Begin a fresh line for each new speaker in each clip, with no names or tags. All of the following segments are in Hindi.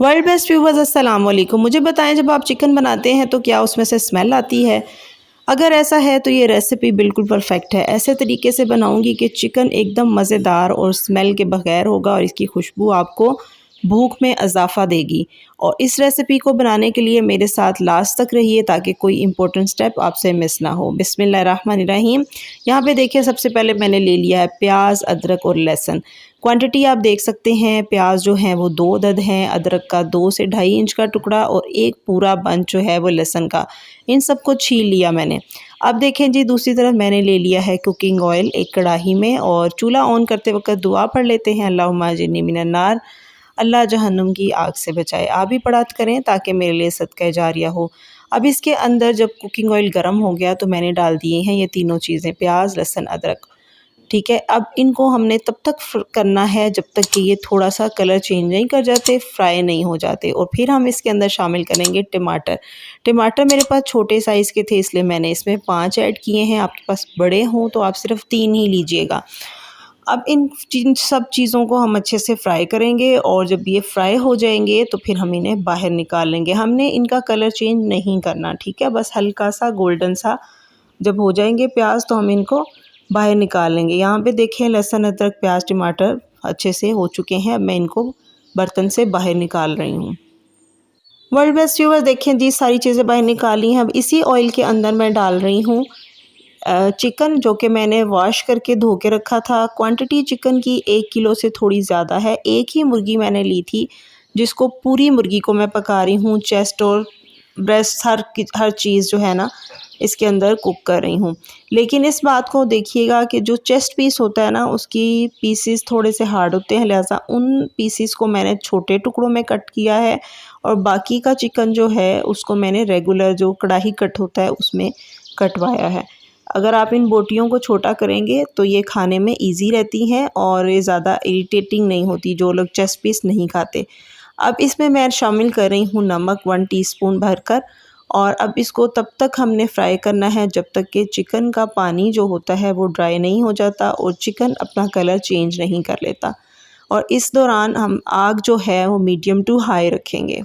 वर्ल्ड बेस्ट व्यूवर्स अस्सलाम वालेकुम। मुझे बताएं, जब आप चिकन बनाते हैं तो क्या उसमें से स्मेल आती है? अगर ऐसा है तो ये रेसिपी बिल्कुल परफेक्ट है। ऐसे तरीके से बनाऊंगी कि चिकन एकदम मज़ेदार और स्मेल के बगैर होगा और इसकी खुशबू आपको भूख में इजाफा देगी। और इस रेसिपी को बनाने के लिए मेरे साथ लास्ट तक रहिए ताकि कोई इंपॉर्टेंट स्टेप आपसे मिस ना हो। बिस्मिल्लाहिर्रहमानिर्रहीम। यहाँ पे देखिए, सबसे पहले मैंने ले लिया है प्याज, अदरक और लहसुन। क्वांटिटी आप देख सकते हैं, प्याज जो हैं वो 2 अदद हैं, अदरक का 2 से ढाई इंच का टुकड़ा और एक पूरा बंच जो है वो लहसुन का। इन सबको छील लिया मैंने। अब देखें जी, दूसरी तरफ मैंने ले लिया है कुकिंग ऑयल एक कढ़ाई में, और चूल्हा ऑन करते वक्त दुआ पढ़ लेते हैं, अल्लाहुम्मा अजिरनी मिनन नार, अल्लाह जहन्नुम की आग से बचाए। आप भी पढ़ात करें ताकि मेरे लिए सदका जारिया हो। अब इसके अंदर जब कुकिंग ऑयल गर्म हो गया तो मैंने डाल दिए हैं ये तीनों चीज़ें, प्याज, लहसुन, अदरक। ठीक है, अब इनको हमने तब तक करना है जब तक कि ये थोड़ा सा कलर चेंज नहीं कर जाते, फ्राई नहीं हो जाते। और फिर हम इसके अंदर शामिल करेंगे टमाटर। टमाटर मेरे पास छोटे साइज़ के थे, इसलिए मैंने इसमें 5 ऐड किए हैं। आपके पास बड़े हों तो आप सिर्फ 3 ही लीजिएगा। अब इन सब चीज़ों को हम अच्छे से फ्राई करेंगे, और जब ये फ्राई हो जाएंगे तो फिर हम इन्हें बाहर निकाल लेंगे। हमने इनका कलर चेंज नहीं करना, ठीक है, बस हल्का सा गोल्डन सा जब हो जाएंगे प्याज तो हम इनको बाहर निकाल लेंगे। यहाँ पे देखें, लहसुन, अदरक, प्याज, टमाटर अच्छे से हो चुके हैं। अब मैं इनको बर्तन से बाहर निकाल रही हूँ। वर्ल्ड बेस्ट व्यूअर, देखें जी, सारी चीज़ें बाहर निकाली हैं। अब इसी ऑयल के अंदर मैं डाल रही हूँ चिकन, जो कि मैंने वॉश करके धो के रखा था। क्वांटिटी चिकन की 1 किलो से थोड़ी ज़्यादा है। एक ही मुर्गी मैंने ली थी, जिसको पूरी मुर्गी को मैं पका रही हूँ। चेस्ट और ब्रेस्ट हर चीज़ जो है ना इसके अंदर कुक कर रही हूँ। लेकिन इस बात को देखिएगा कि जो चेस्ट पीस होता है ना, उसकी पीसीस थोड़े से हार्ड होते हैं, लिहाजा उन पीसीस को मैंने छोटे टुकड़ों में कट किया है, और बाकी का चिकन जो है उसको मैंने रेगुलर जो कढ़ाई कट होता है उसमें कटवाया है। अगर आप इन बोटियों को छोटा करेंगे तो ये खाने में ईजी रहती हैं और ये ज़्यादा इरिटेटिंग नहीं होती, जो लोग चेस्ट पीस नहीं खाते। अब इसमें मैं शामिल कर रही हूँ नमक 1 टीस्पून भरकर, और अब इसको तब तक हमने फ्राई करना है जब तक कि चिकन का पानी जो होता है वो ड्राई नहीं हो जाता और चिकन अपना कलर चेंज नहीं कर लेता। और इस दौरान हम आग जो है वो मीडियम टू हाई रखेंगे।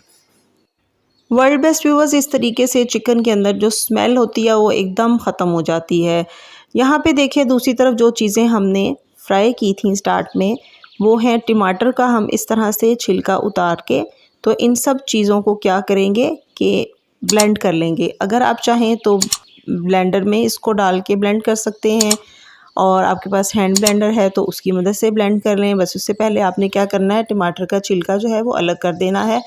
वर्ल्ड बेस्ट व्यूवर्स, इस तरीके से चिकन के अंदर जो स्मेल होती है वो एकदम ख़त्म हो जाती है। यहाँ पे देखिए, दूसरी तरफ जो चीज़ें हमने फ्राई की थी स्टार्ट में, वो है टमाटर का हम इस तरह से छिलका उतार के, तो इन सब चीज़ों को क्या करेंगे कि ब्लेंड कर लेंगे। अगर आप चाहें तो ब्लेंडर में इसको डाल के ब्लेंड कर सकते हैं, और आपके पास हैंड ब्लेंडर है तो उसकी मदद से ब्लेंड कर लें। बस उससे पहले आपने क्या करना है, टमाटर का छिलका जो है वो अलग कर देना है।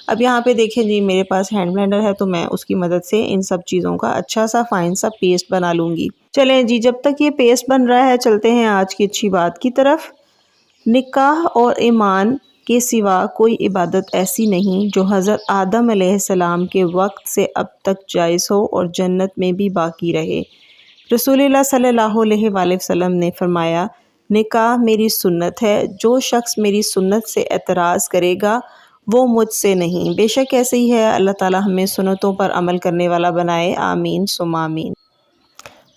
अब यहाँ पे देखें जी, मेरे पास हैंड ब्लेंडर है तो मैं उसकी मदद से इन सब चीज़ों का अच्छा सा फाइन सा पेस्ट बना लूँगी। चलें जी, जब तक ये पेस्ट बन रहा है चलते हैं आज की अच्छी बात की तरफ। निकाह और ईमान के सिवा कोई इबादत ऐसी नहीं जो हज़रत आदम अलैहिस्सलाम के वक्त से अब तक जायज़ हो और जन्नत में भी बाकी रहे। रसूलुल्लाह सल्लल्लाहु अलैहि वसल्लम ने फरमाया, निकाह मेरी सुन्नत है, जो शख्स मेरी सुन्नत से एतराज़ करेगा वो मुझसे नहीं। बेशक ऐसे ही है। अल्लाह ताला हमें सुन्नतों पर अमल करने वाला बनाए, आमीन सुम्मा आमीन।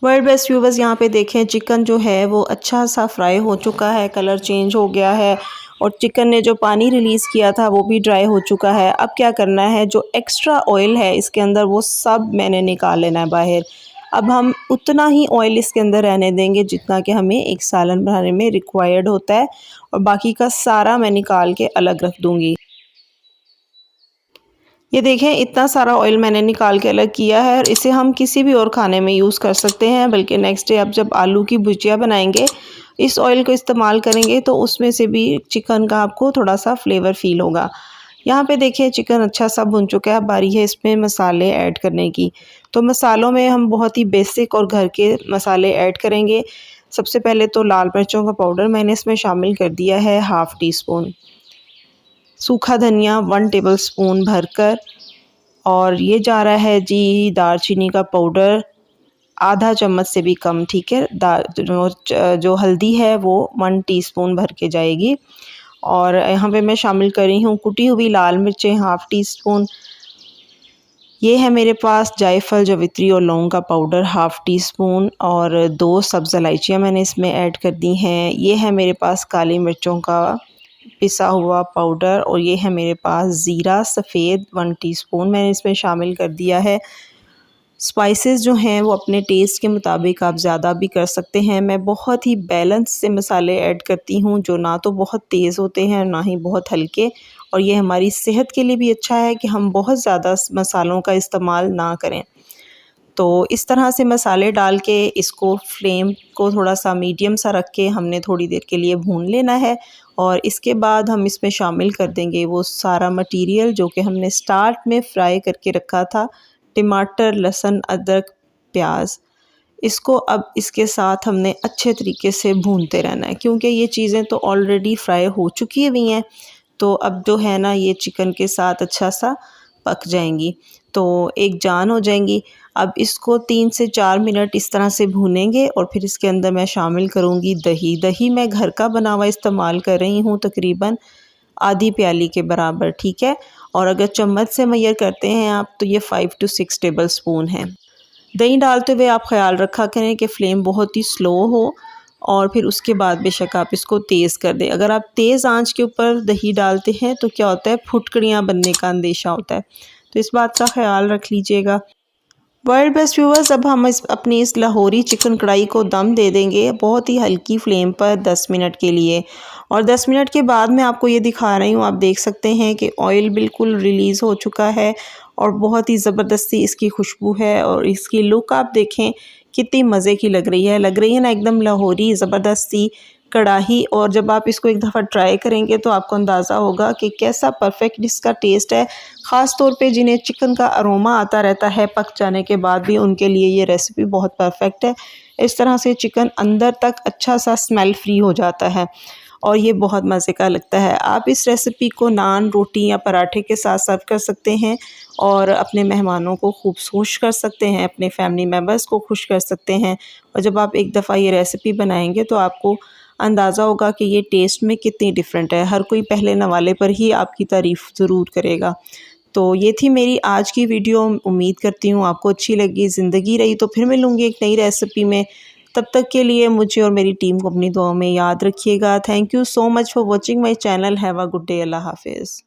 वर्ल्ड बेस्ट व्यूवर्स, यहाँ पे देखें, चिकन जो है वो अच्छा सा फ्राई हो चुका है, कलर चेंज हो गया है, और चिकन ने जो पानी रिलीज़ किया था वो भी ड्राई हो चुका है। अब क्या करना है, जो एक्स्ट्रा ऑयल है इसके अंदर वो सब मैंने निकाल लेना है बाहर। अब हम उतना ही ऑयल इसके अंदर रहने देंगे जितना कि हमें एक सालन बनाने में रिक्वायर्ड होता है, और बाकी का सारा मैं निकाल के अलग रख दूँगी। ये देखें, इतना सारा ऑयल मैंने निकाल के अलग किया है, और इसे हम किसी भी और खाने में यूज़ कर सकते हैं। बल्कि नेक्स्ट डे आप जब आलू की भुजिया बनाएंगे, इस ऑयल को इस्तेमाल करेंगे तो उसमें से भी चिकन का आपको थोड़ा सा फ्लेवर फील होगा। यहाँ पे देखिए, चिकन अच्छा सा भुन चुका है। अब बारी है इसमें मसाले ऐड करने की। तो मसालों में हम बहुत ही बेसिक और घर के मसाले ऐड करेंगे। सबसे पहले तो लाल मिर्चों का पाउडर मैंने इसमें शामिल कर दिया है, 1/2 टीस्पून। सूखा धनिया 1 टेबलस्पून भरकर, और ये जा रहा है जी दालचीनी का पाउडर आधा चम्मच से भी कम, ठीक है। जो हल्दी है वो 1 टीस्पून भर के जाएगी। और यहाँ पे मैं शामिल कर रही हूँ कुटी हुई लाल मिर्चें 1/2 टीस्पून। ये है मेरे पास जायफल, जवित्री और लौंग का पाउडर 1/2 टीस्पून, और 2 सब्ज़ इलायचियाँ मैंने इसमें ऐड कर दी हैं। ये है मेरे पास काली मिर्चों का पिसा हुआ पाउडर और ये है मेरे पास ज़ीरा सफ़ेद 1 टीस्पून मैंने इसमें शामिल कर दिया है। स्पाइसेस जो हैं वो अपने टेस्ट के मुताबिक आप ज़्यादा भी कर सकते हैं। मैं बहुत ही बैलेंस से मसाले ऐड करती हूँ जो ना तो बहुत तेज़ होते हैं ना ही बहुत हल्के, और ये हमारी सेहत के लिए भी अच्छा है कि हम बहुत ज़्यादा मसालों का इस्तेमाल ना करें। तो इस तरह से मसाले डाल के इसको फ्लेम को थोड़ा सा मीडियम सा रख के हमने थोड़ी देर के लिए भून लेना है, और इसके बाद हम इसमें शामिल कर देंगे वो सारा मटेरियल जो कि हमने स्टार्ट में फ्राई करके रखा था, टमाटर, लहसुन, अदरक, प्याज। इसको अब इसके साथ हमने अच्छे तरीके से भूनते रहना है क्योंकि ये चीज़ें तो ऑलरेडी फ्राई हो चुकी हुई हैं, तो अब जो है ना ये चिकन के साथ अच्छा सा पक जाएंगी, तो एक जान हो जाएंगी। अब इसको 3 से 4 मिनट इस तरह से भूनेंगे और फिर इसके अंदर मैं शामिल करूँगी दही। दही मैं घर का बना हुआ इस्तेमाल कर रही हूँ, तकरीबन आधी प्याली के बराबर, ठीक है। और अगर चम्मच से मेजर करते हैं आप तो ये 5 to 6 टेबल स्पून है। दही डालते हुए आप ख्याल रखा करें कि फ़्लेम बहुत ही स्लो हो, और फिर उसके बाद बेशक आप इसको तेज़ कर दें। अगर आप तेज़ आंच के ऊपर दही डालते हैं तो क्या होता है, फुटकड़ियाँ बनने का अंदेशा होता है, तो इस बात का ख्याल रख लीजिएगा। वर्ल्ड बेस्ट व्यूअर्स, अब हम अपनी इस लाहौरी चिकन कढ़ाई को दम दे देंगे बहुत ही हल्की फ्लेम पर 10 मिनट के लिए, और 10 मिनट के बाद मैं आपको ये दिखा रही हूँ, आप देख सकते हैं कि ऑयल बिल्कुल रिलीज़ हो चुका है और बहुत ही ज़बरदस्ती इसकी खुशबू है, और इसकी लुक आप देखें कितनी मज़े की लग रही है ना, एकदम लाहौरी ज़बरदस्ती कढ़ाई। और जब आप इसको एक दफ़ा ट्राई करेंगे तो आपको अंदाज़ा होगा कि कैसा परफेक्ट इसका टेस्ट है। ख़ास तौर पे जिन्हें चिकन का अरोमा आता रहता है पक जाने के बाद भी, उनके लिए ये रेसिपी बहुत परफेक्ट है। इस तरह से चिकन अंदर तक अच्छा सा स्मेल फ्री हो जाता है और ये बहुत मज़े का लगता है। आप इस रेसिपी को नान, रोटी या पराठे के साथ सर्व कर सकते हैं और अपने मेहमानों को खूब खुश कर सकते हैं, अपने फैमिली मेम्बर्स को खुश कर सकते हैं। और जब आप एक दफ़ा ये रेसिपी बनाएंगे तो आपको अंदाज़ा होगा कि ये टेस्ट में कितनी डिफरेंट है। हर कोई पहले नवाले पर ही आपकी तारीफ़ ज़रूर करेगा। तो ये थी मेरी आज की वीडियो, उम्मीद करती हूँ आपको अच्छी लगी। ज़िंदगी रही तो फिर मिलूँगी एक नई रेसिपी में। तब तक के लिए मुझे और मेरी टीम को अपनी दुआओं में याद रखिएगा। Thank you so much for watching my channel. Have a good day. अल्लाह हाफिज़।